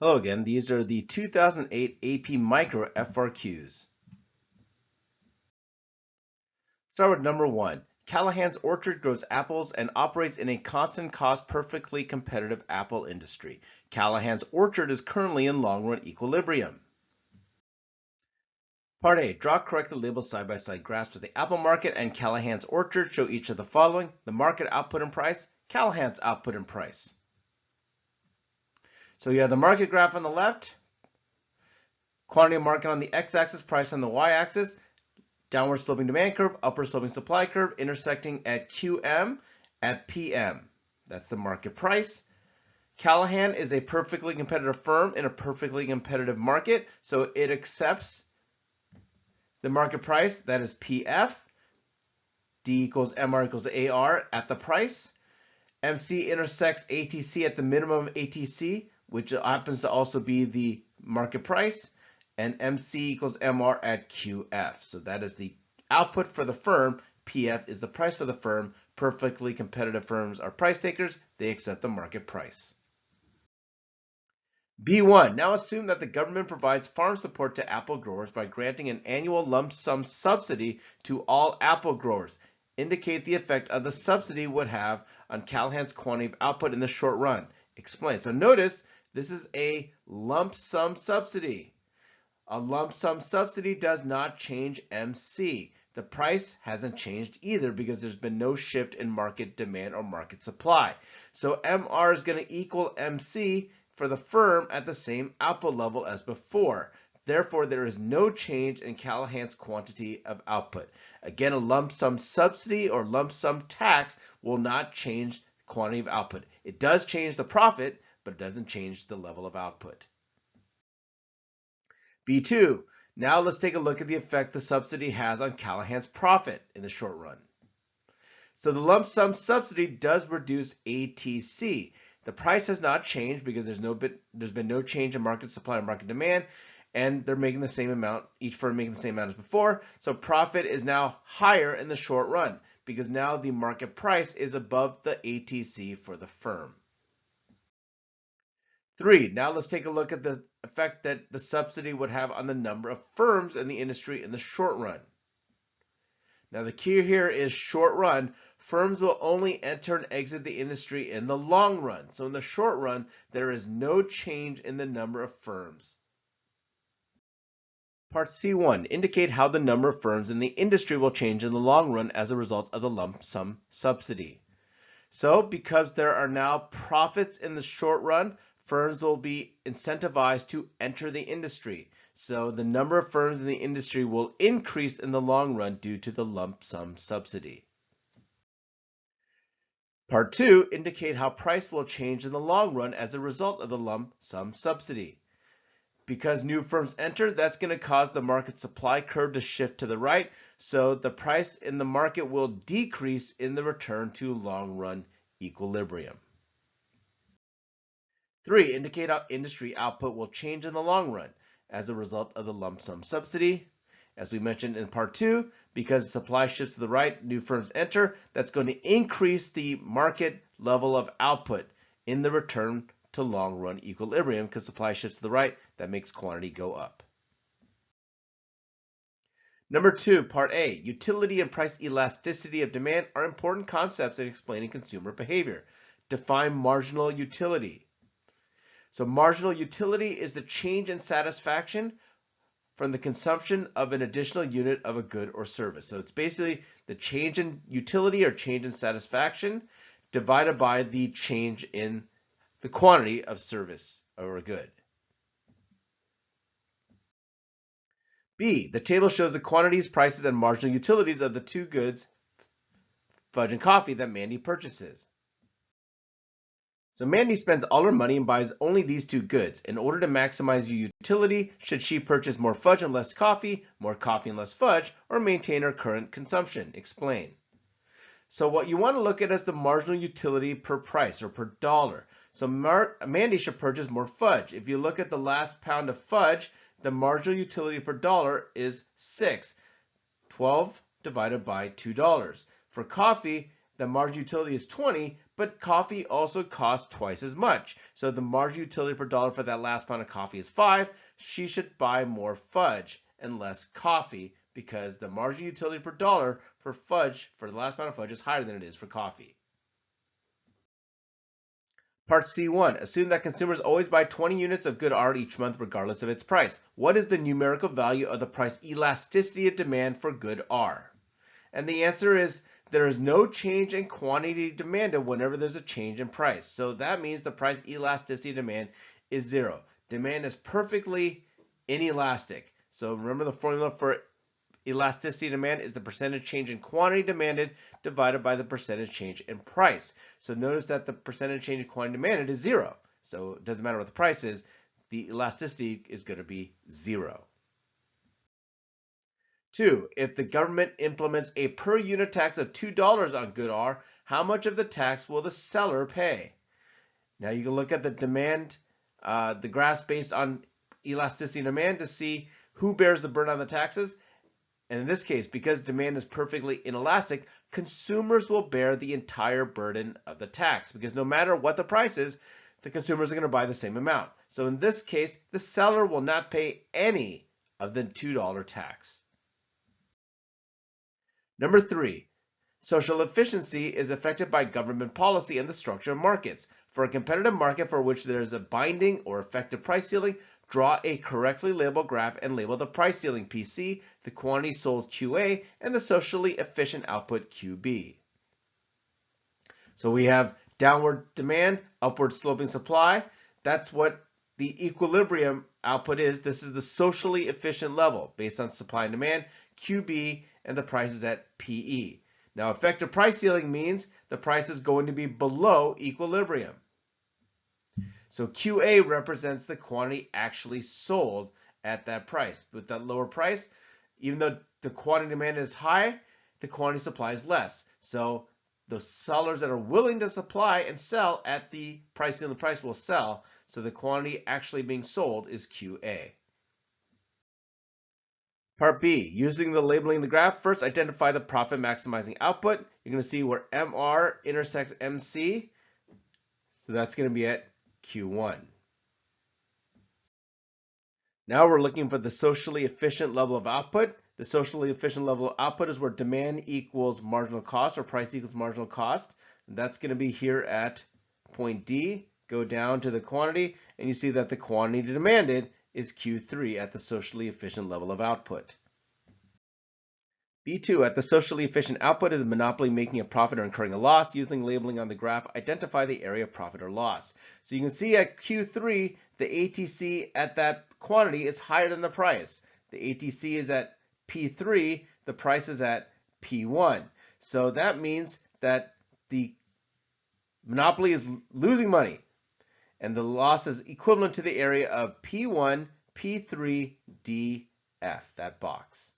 Hello again, these are the 2008 AP Micro FRQs. Start with number 1. Callahan's Orchard grows apples and operates in a constant cost perfectly competitive apple industry. Callahan's Orchard is currently in long-run equilibrium. Part A. Draw correctly labeled side-by-side graphs for the apple market and Callahan's Orchard. Show each of the following: the market output and price, Callahan's output and price. So you have the market graph on the left, quantity of market on the x-axis, price on the y-axis, downward sloping demand curve, upward sloping supply curve, intersecting at QM at PM. That's the market price. Callahan is a perfectly competitive firm in a perfectly competitive market, so it accepts the market price, that is PF. D equals MR equals AR at the price. MC intersects ATC at the minimum of ATC, which happens to also be the market price, and MC equals MR at QF. So that is the output for the firm. PF is the price for the firm. Perfectly competitive firms are price takers. They accept the market price. B1. Now assume that the government provides farm support to apple growers by granting an annual lump sum subsidy to all apple growers. Indicate the effect of the subsidy would have on Callahan's quantity of output in the short run. Explain. So notice this is a lump sum subsidy. A lump sum subsidy does not change MC. The price hasn't changed either because there's been no shift in market demand or market supply. So MR is going to equal MC for the firm at the same output level as before. Therefore, there is no change in Callahan's quantity of output. Again, a lump sum subsidy or lump sum tax will not change the quantity of output. It does change the profit, but it doesn't change the level of output. B2. Now let's take a look at the effect the subsidy has on Callahan's profit in the short run. So the lump sum subsidy does reduce ATC. The price has not changed because there's been no change in market supply or market demand, and they're making the same amount, each firm making the same amount as before. So profit is now higher in the short run because now the market price is above the ATC for the firm. 3. Now let's take a look at the effect that the subsidy would have on the number of firms in the industry in the short run. Now the key here is short run. Firms will only enter and exit the industry in the long run. So in the short run, there is no change in the number of firms. Part C1. Indicate how the number of firms in the industry will change in the long run as a result of the lump sum subsidy. So because there are now profits in the short run, firms will be incentivized to enter the industry. So the number of firms in the industry will increase in the long run due to the lump sum subsidy. Part 2. Indicate how price will change in the long run as a result of the lump sum subsidy. Because new firms enter, that's going to cause the market supply curve to shift to the right, so the price in the market will decrease in the return to long run equilibrium. 3. Indicate how industry output will change in the long run as a result of the lump sum subsidy. As we mentioned in part 2, because supply shifts to the right, new firms enter, that's going to increase the market level of output in the return to long run equilibrium because supply shifts to the right, that makes quantity go up. Number 2, part A, utility and price elasticity of demand are important concepts in explaining consumer behavior. Define marginal utility. So marginal utility is the change in satisfaction from the consumption of an additional unit of a good or service. So it's basically the change in utility or change in satisfaction divided by the change in the quantity of service or a good. B, the table shows the quantities, prices, and marginal utilities of the two goods, fudge and coffee, that Mandy purchases. So Mandy spends all her money and buys only these two goods. In order to maximize your utility, should she purchase more fudge and less coffee, more coffee and less fudge, or maintain her current consumption? Explain. So what you want to look at is the marginal utility per price or per dollar. So Mandy should purchase more fudge. If you look at the last pound of fudge, the marginal utility per dollar is 6. 12 divided by $2. For coffee, the marginal utility is 20, but coffee also costs twice as much. So the marginal utility per dollar for that last pound of coffee is 5. She should buy more fudge and less coffee because the marginal utility per dollar for fudge, for the last pound of fudge, is higher than it is for coffee. Part C1. Assume that consumers always buy 20 units of good art each month regardless of its price. What is the numerical value of the price elasticity of demand for good R? And the answer is there is no change in quantity demanded whenever there's a change in price. So that means the price elasticity of demand is 0. Demand is perfectly inelastic. So remember the formula for elasticity of demand is the percentage change in quantity demanded divided by the percentage change in price. So notice that the percentage change in quantity demanded is 0. So it doesn't matter what the price is, the elasticity is going to be 0. 2. If the government implements a per unit tax of $2 on good R, how much of the tax will the seller pay? Now you can look at the demand, the graphs based on elasticity of demand to see who bears the burden on the taxes. And in this case, because demand is perfectly inelastic, consumers will bear the entire burden of the tax because no matter what the price is, the consumers are going to buy the same amount. So in this case, the seller will not pay any of the $2 tax. Number 3, social efficiency is affected by government policy and the structure of markets. For a competitive market for which there is a binding or effective price ceiling, draw a correctly labeled graph and label the price ceiling PC, the quantity sold QA, and the socially efficient output QB. So we have downward demand, upward sloping supply. That's what the equilibrium output is. This is the socially efficient level based on supply and demand, QB, and the price is at PE. Now, effective price ceiling means the price is going to be below equilibrium. So QA represents the quantity actually sold at that price. With that lower price, even though the quantity demand is high, the quantity supply is less. So the sellers that are willing to supply and sell at the price ceiling price will sell. So the quantity actually being sold is QA. Part B, using the labeling of the graph, first identify the profit maximizing output. You're going to see where MR intersects MC. So that's going to be at Q1. Now we're looking for the socially efficient level of output. The socially efficient level of output is where demand equals marginal cost or price equals marginal cost. And that's going to be here at point D. Go down to the quantity and you see that the quantity demanded is Q3 at the socially efficient level of output. B2, at the socially efficient output is a monopoly making a profit or incurring a loss. Using labeling on the graph, identify the area of profit or loss. So you can see at Q3, the ATC at that quantity is higher than the price. The ATC is at P3, the price is at P1. So that means that the monopoly is losing money. And the loss is equivalent to the area of P1, P3, DF, that box.